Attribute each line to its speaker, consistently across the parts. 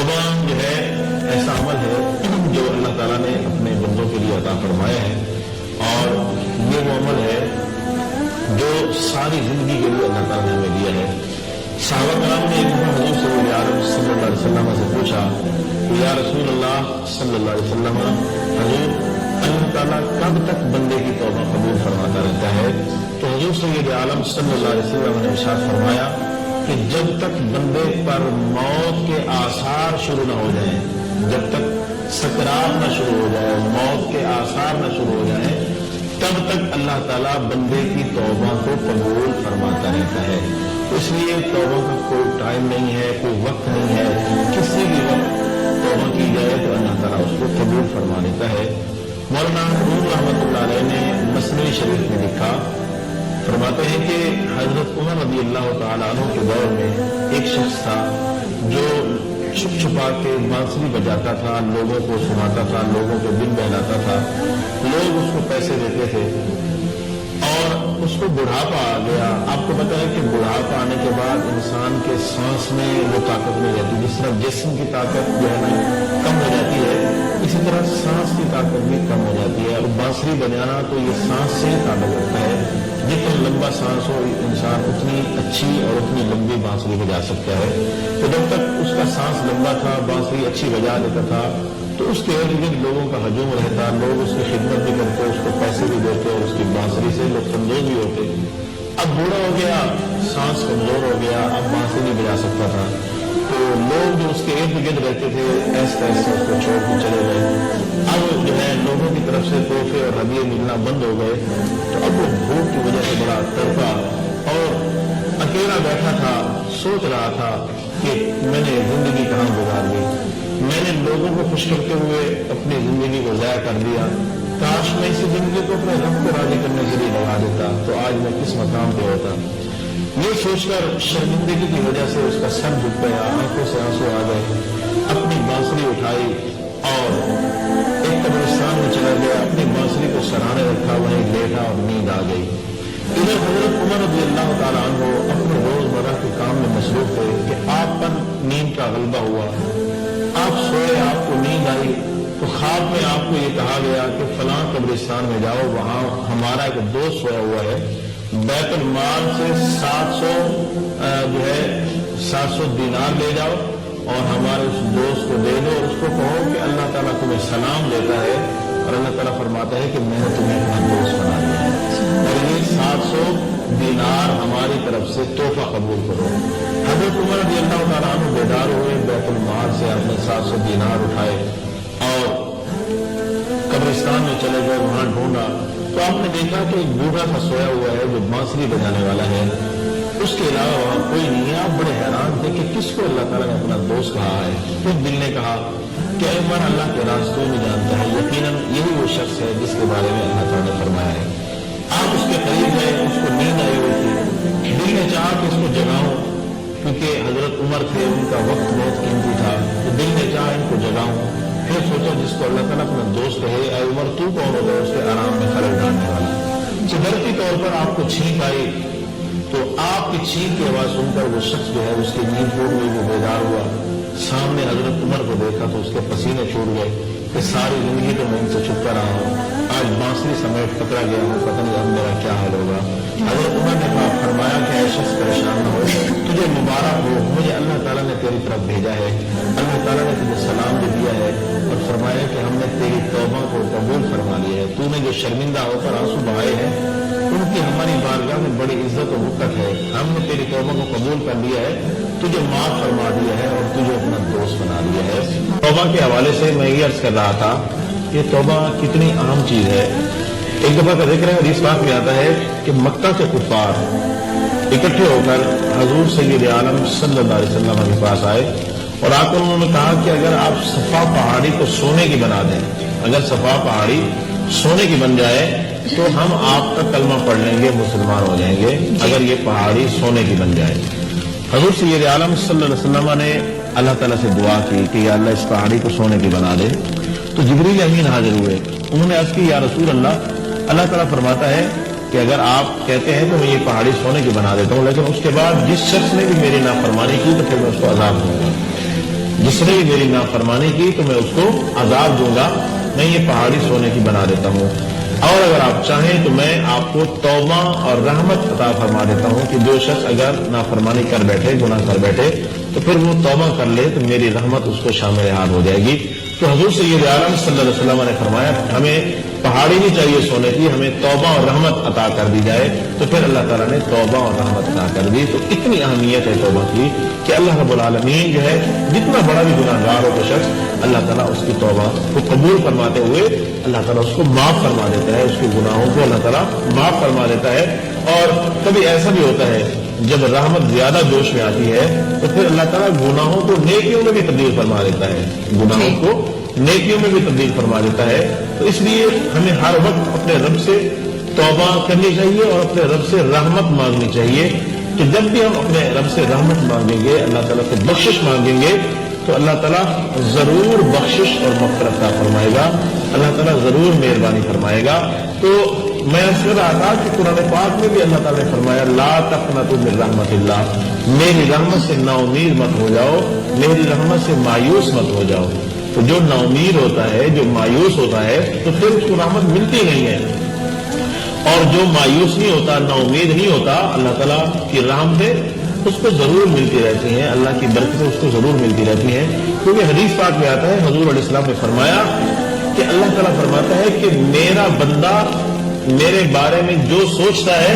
Speaker 1: तौबा जो है ऐसा अमल है जो अल्लाह ताला ने अपने बंदों के लिए अता फरमाया है, और ये वो अमल है जो सारी जिंदगी के लिए अल्लाह ताला ने हमें दिया है। सहाबा कराम ने एक दफा हुजूर सल्लल्लाहु अलैहि वसल्लम से पूछा कि या रसूल अल्लाह सल्लल्लाहु अलैहि वसल्लम, हुजूर अल्लाह ताला कब तक बंदे की तौबा कबूल फरमाता रहता है? तो हुजूर सय्यद आलम सल्लल्लाहु अलैहि वसल्लम ने इरशाद फरमाया कि जब तक बंदे पर मौत के आसार शुरू न हो जाए, जब तक सकरात न शुरू हो जाए, मौत के आसार न शुरू हो जाए, तब तक अल्लाह ताला बंदे की तौबा को कबूल फरमाता रहता है। इसलिए तौबा का कोई टाइम नहीं है, कोई वक्त नहीं है, किसी भी वक्त तौबा की जाए तो अल्लाह ताला उसको कबूल फरमा लेता है। मौलाना रूम रहमतुल्लाह अलैह ने मसनवी शरीफ में लिखा, फरमाते हैं कि हजरत उमर रज़ी अल्लाह तआला अन्हु के दौर में एक शख्स था जो छुप छुपा के बांसुरी बजाता था, लोगों को सुनाता था, लोगों के दिल बहलाता था, लोग उसको पैसे देते थे और उसको बुढ़ापा आ गया। आपको पता है कि बुढ़ापा आने के बाद इंसान के सांस में वो ताकत नहीं रहती। जिस तरह जिस्म की ताकत जो है ना कम हो जाती है, इसी तरह सांस की ताकत भी कम हो जाती है। और बांसुरी बजाना तो ये सांस से ही ताकत रखता है। जितना लंबा सांस हो इंसान उतनी अच्छी और उतनी लंबी बांसुरी बजा सकता है। तो जब तक उसका सांस लंबा था, बांसुरी अच्छी बजा लेता था, तो उसके इर्द गिर्द लोगों का हजूम रहता, लोग उसकी खिदमत भी करते, उसको पैसे भी देते और उसकी बांसुरी से लोग कमजोर भी होते। अब बूढ़ा हो गया, सांस कमजोर हो गया, अब बांसुरी नहीं बजा सकता था, तो लोग जो उसके इर्द गिर्द रहते थे ऐसे ऐसे उसको छोड़ के चले गए। अब जो है लोगों की तरफ से तोहफे और हदिये मिलना बंद हो गए, तो अब वो भूख की वजह से बड़ा तड़पा और अकेला बैठा था, सोच रहा था कि मैंने जिंदगी कहाँ गुजार दी, मैंने लोगों को खुश करते हुए अपनी जिंदगी को ज़ाया कर दिया। काश मैं इसी जिंदगी को अपने रब को राजी करने के लिए लगा देता तो आज मैं किस मकाम पे होता। ये सोचकर शर्मिंदगी की वजह से उसका सर झुक गया, आंखों से आंसू आ गए, अपनी बांसुरी उठाई और एक कब्रिस्तान में चला गया, अपनी बांसुरी को सराहने रखा, वहीं लेटा और नींद आ गई। इधर हजरत उमर रज़ी अल्लाह तआला अन्हु अपने रोजमर्रा के काम में मसरूफ थे कि आप पर नींद का गलबा हुआ, आप सोए, आपको नींद आई, तो ख्वाब में आपको ये कहा गया कि फलां कब्रिस्तान में जाओ, वहां हमारा एक दोस्त सोया हुआ है, बैतुल माल से 700 दीनार ले जाओ और हमारे उस दोस्त को दे दो और उसको कहो कि अल्लाह ताला तुम्हें सलाम देता है और अल्लाह ताला फरमाता है कि मैंने तुम्हें अपना दोस्त बना लिया है और ये 700 दीनार हमारी तरफ से तोहफा कबूल करो। हजरत उमर रज़ी अल्लाह तआला अन्हु बेदार हुए, बैतुल माल से आपने 700 दीनार उठाए और कब्रिस्तान में चले गए, वहां ढूंढा तो आपने देखा कि एक बूढ़ा सा सोया हुआ है जो बांसुरी बजाने वाला है, उसके अलावा वहां कोई नहीं है। आप बड़े हैरान थे कि किसको अल्लाह ताला ने अपना दोस्त कहा है। फिर दिल ने कहा कि उमर अल्लाह के रास्तों में जानता है, यकीनन यही वो शख्स है जिसके बारे में अल्लाह ताला ने फरमाया है। आप उसके करीब गए, उसको नींद आई हुई थी, दिल ने चाहा कि उसको जगाऊं, क्योंकि हजरत उमर थे, उनका वक्त बहुत कीमती था, तो दिल ने चाहा इनको जगाऊं। फिर सोचा जिसको अल्लाह ताला अपना दोस्त कहे, ऐ उमर तू कौन होगा उसके आराम में खलल डालने वाला। कुदरती तौर पर आपको छींक आई, तो आपकी छींक की आवाज सुनकर वो शख्स जो है उसकी नींद टूट गई, वो बेदार हुआ, सामने हजरत उमर को देखा तो उसके पसीने छूट गए कि सारी जिंदगी तो मैं इनसे छुपता रहा हूँ, आज बांसुरी समेत पकड़ा गया हूँ, पता नहीं अब मेरा क्या हाल होगा। हजरत उमर ने कहा, फरमाया कि ऐ शख्स परेशान न हो, तुझे मुबारक हो, मुझे अल्लाह ताला ने तेरी तरफ भेजा है, अल्लाह ताला ने तुझे सलाम भी दिया है और फरमाया कि हमने तेरी तौबा को कबूल फरमा लिया है। तूने जो शर्मिंदा होकर आंसू बहाए हैं उनकी हमारी बारगाह में बड़ी इज्जत और मुकत है, हमने तेरी तौबा को कबूल कर लिया है, तुझे माफ फरमा दिया है और तुझे अपना दोस्त बना लिया है। तौबा के हवाले से मैं ये अर्ज कर रहा था कि तौबा कितनी अहम चीज है। एक दफा का जिक्र है, हदीस पाक में आता है कि मक्का के कुफ्फार इकट्ठे होकर हजूर सय्यद आलम सल्लल्लाहु अलैहि वसल्लम के पास आए और आकर उन्होंने कहा कि अगर आप सफा पहाड़ी को सोने की बना दें, अगर सफा पहाड़ी सोने की बन जाए तो हम आपका कलमा पढ़ लेंगे, मुसलमान हो जाएंगे, अगर ये पहाड़ी सोने की बन जाए। हजूर सय्यद आलम सल्लल्लाहु अलैहि वसल्लम ने अल्लाह ताला से दुआ की कि या अल्लाह इस पहाड़ी को सोने की बना दे। तो जिब्रील अमीन हाजिर हुए, उन्होंने अर्ज की, या रसूल अल्लाह, अल्लाह ताला फरमाता है कि अगर आप कहते हैं तो मैं ये पहाड़ी सोने की बना देता हूँ, लेकिन उसके बाद जिस शख्स ने भी मेरी नाफरमानी की तो फिर मैं उसको अजाब दूंगा। जिसने भी मेरी नाफरमानी की तो मैं उसको अजाब दूंगा, मैं ये पहाड़ी सोने की बना देता हूँ। और अगर आप चाहें तो मैं आपको तौबा और रहमत अता फरमा देता हूँ कि जो शख्स अगर नाफरमानी कर बैठे, गुनाह कर बैठे, तो फिर वो तौबा कर ले तो मेरी रहमत उसको शामिल हाल हो जाएगी। तो हुजूर सय्यद आलम सल्लल्लाहु अलैहि वसल्लम ने फरमाया हमें पहाड़ी नहीं चाहिए सोने की, हमें तौबा और रहमत अता कर दी जाए। तो फिर अल्लाह ताला ने तौबा और रहमत अता कर दी। तो इतनी अहमियत है तौबा की कि अल्लाह रब्बुल आलमीन जो है जितना बड़ा भी गुनाहगार हो तो शख्स, अल्लाह ताला उसकी तौबा को कबूल फरमाते हुए अल्लाह ताला उसको माफ फरमा देता है, उसके गुनाहों को अल्लाह ताला माफ फरमा देता है। और कभी ऐसा भी होता है जब रहमत ज्यादा जोश में आती है तो फिर अल्लाह ताला गुनाहों को नेकियों में भी तब्दील फरमा देता है, गुनाहों को नेकियों में भी तब्दील फरमा देता है। तो इसलिए हमें हर वक्त अपने रब से तौबा करनी चाहिए और अपने रब से रहमत मांगनी चाहिए। कि जब भी हम अपने रब से रहमत मांगेंगे, अल्लाह ताला से बख्शिश मांगेंगे, तो अल्लाह ताला जरूर बख्शिश और मग़फ़िरत फरमाएगा, अल्लाह ताला जरूर मेहरबानी फरमाएगा। तो मैं कह रहा था कि कुरान पाक में भी अल्लाह ताला ने फरमाया ला तक़नतु मिन रहमतिल्लाह, मेरी रहमत से नाउमीद मत हो जाओ, मेरी रहमत से मायूस मत हो जाओ। तो जो नाउमीद होता है, जो मायूस होता है, तो फिर उसको रहमत मिलती नहीं है। और जो मायूस नहीं होता, नाउमीद नहीं होता, अल्लाह ताला की रहमतें उसको जरूर मिलती रहती हैं, अल्लाह की बरकतें उसको जरूर मिलती रहती हैं। क्योंकि हदीस पाक में आता है, हुजूर अलैहि सलाम ने फरमाया कि अल्लाह ताला फरमाता है कि मेरा बंदा मेरे बारे में जो सोचता है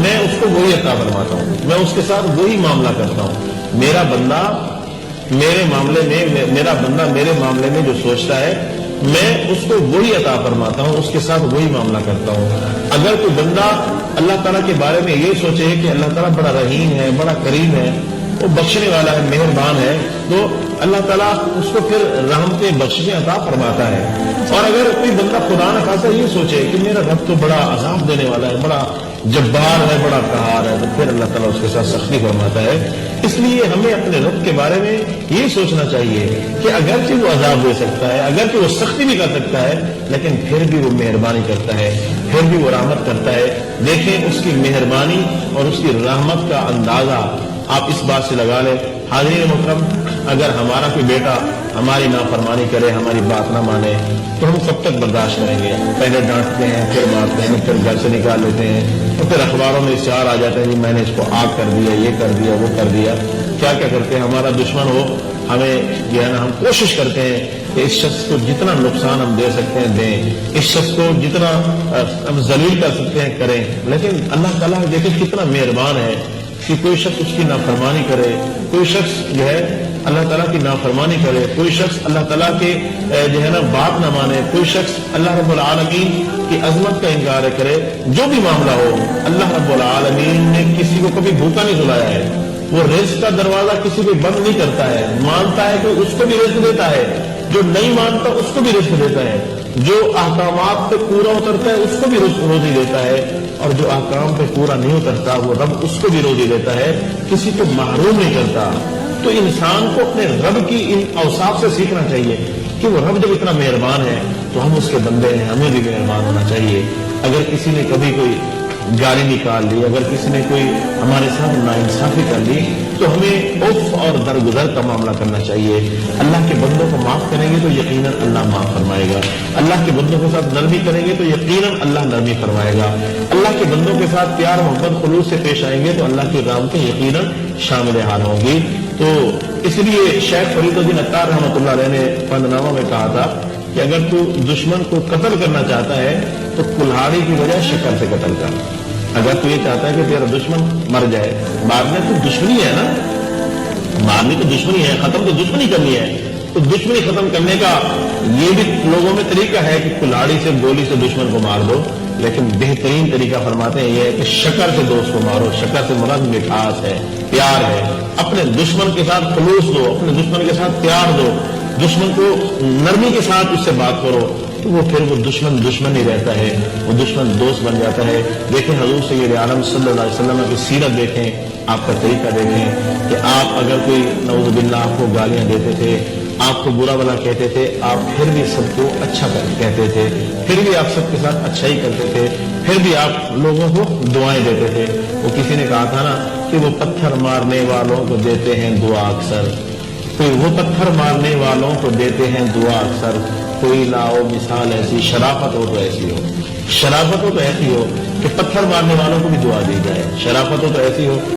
Speaker 1: मैं उसको वही अता फरमाता हूँ, मैं उसके साथ वही मामला करता हूँ। मेरा बंदा मेरे मामले में जो सोचता है मैं उसको वही अता फरमाता हूँ, उसके साथ वही मामला करता हूँ। अगर कोई बंदा अल्लाह ताला के बारे में ये सोचे कि अल्लाह ताला बड़ा रहीम है, बड़ा करीम है, वो बख्शने वाला है, मेहरबान है, तो अल्लाह ताला उसको फिर रहमतें बख्शिशें अता फरमाता है। और अगर कोई बंदा खुदा न खासा ये सोचे कि मेरा रब तो बड़ा अजाब देने वाला है, बड़ा जब्बार है, बड़ा कहार है, तो फिर अल्लाह ताला उसके साथ सख्ती फरमाता है। इसलिए हमें अपने रब के बारे में ये सोचना चाहिए कि अगरचे वो अजाब दे सकता है, अगरचे वो सख्ती भी कर सकता है, लेकिन फिर भी वो मेहरबानी करता है, फिर भी वो रहमत करता है। देखें उसकी मेहरबानी और उसकी रहमत का अंदाजा आप इस बात से लगा लें, हाज़रीन मुहतरम, अगर हमारा कोई बेटा हमारी नाफरमानी करे, हमारी बात ना माने, तो हम कब तक बर्दाश्त करेंगे? पहले डांटते हैं, फिर मारते हैं, फिर घर से निकाल लेते हैं, और फिर अखबारों में इश्तिहार आ जाते हैं कि मैंने इसको आग कर दिया, ये कर दिया, वो कर दिया। क्या क्या करते हैं? हमारा दुश्मन हो, हमें जो है ना, हम कोशिश करते हैं कि इस शख्स को जितना नुकसान हम दे सकते हैं दें, इस शख्स को जितना हम जलील कर सकते हैं करें। लेकिन अल्लाह ताला देखे कितना मेहरबान है कि कोई शख्स उसकी नाफरमानी करे, कोई शख्स जो है अल्लाह ताला की नाफरमानी करे, कोई शख्स अल्लाह ताला के जो है ना बात ना माने, कोई शख्स अल्लाह रब्बुल आलमीन की अजमत का इनकार करे। जो भी मामला हो, अल्लाह रब्बुल आलमीन ने किसी को कभी भूखा नहीं सुलाया है, वो रिज़्क़ का दरवाजा किसी को बंद नहीं करता है, मानता है कि उसको भी रिज़्क़ देता है, जो नहीं मानता उसको भी रिज़्क़ देता है, जो अहकामात पे पूरा उतरता है उसको भी रोजी देता है, और जो अहकाम पे पूरा नहीं उतरता वो रब उसको भी रोजी देता है, किसी को महरूम नहीं करता। तो इंसान को अपने रब की इन औसाफ से सीखना चाहिए कि वो रब जब इतना मेहरबान है तो हम उसके बंदे हैं, हमें भी मेहरबान होना चाहिए। अगर किसी ने कभी कोई गाली निकाल ली, अगर किसी ने कोई हमारे साथ नाइंसाफी कर ली, तो हमें उफ और दरगुजर का मामला करना चाहिए। अल्लाह के बंदों को माफ करेंगे तो यकीनन अल्लाह माफ फरमाएगा, अल्लाह के बंदों के साथ नरमी करेंगे तो यकीनन अल्लाह नरमी फरमाएगा, अल्लाह के बंदों के साथ प्यार मोहब्बत खुलूस से पेश आएंगे तो अल्लाह की रहमतें यकीनन शामिल हाल होंगी। तो इसलिए शेख फरीदुद्दीन अत्तार रहमतुल्लाह अलैह ने फंदनामा में कहा था कि अगर तू दुश्मन को कत्ल करना चाहता है तो कुल्हाड़ी की बजाय शक्कर से कत्ल कर। अगर तू ये चाहता है कि तेरा दुश्मन मर जाए, मारने तो दुश्मनी है ना, मारनी तो दुश्मनी है, खत्म तो दुश्मनी करनी है, तो दुश्मनी खत्म करने का ये भी लोगों में तरीका है कि कुल्हाड़ी से गोली से दुश्मन को मार दो। लेकिन बेहतरीन तरीका फरमाते हैं ये है कि शक्कर से दोस्त को मारो। शक्कर से मरद मिठास है, प्यार है। अपने दुश्मन के साथ खुलूस दो, अपने दुश्मन के साथ प्यार दो, दुश्मन को नरमी के साथ उससे बात करो, तो वो फिर वो दुश्मन दुश्मन ही रहता है, वो दुश्मन दोस्त बन जाता है। देखें हुजूर सय्यद आलम सल्लल्लाहु अलैहि वसल्लम की सीरत देखें, आपका तरीका देखें कि आप अगर कोई नऊज़ बिल्लाह आपको गालियां देते थे, आपको बुरा भला कहते थे, आप फिर भी सबको अच्छा कहते थे, फिर भी आप सबके साथ अच्छा ही करते थे, फिर भी आप लोगों को दुआएं देते थे। वो किसी ने कहा था ना कि वो पत्थर मारने वालों को देते हैं दुआ अक्सर, کوئی وہ پتھر مارنے والوں کو دیتے ہیں دعا اکثر، کوئی نہ ہو مثال ایسی، شرافت ہو تو ایسی ہو، شرافت ہو تو ایسی ہو کہ پتھر مارنے والوں کو بھی دعا دی جائے، شرافت ہو تو ایسی ہو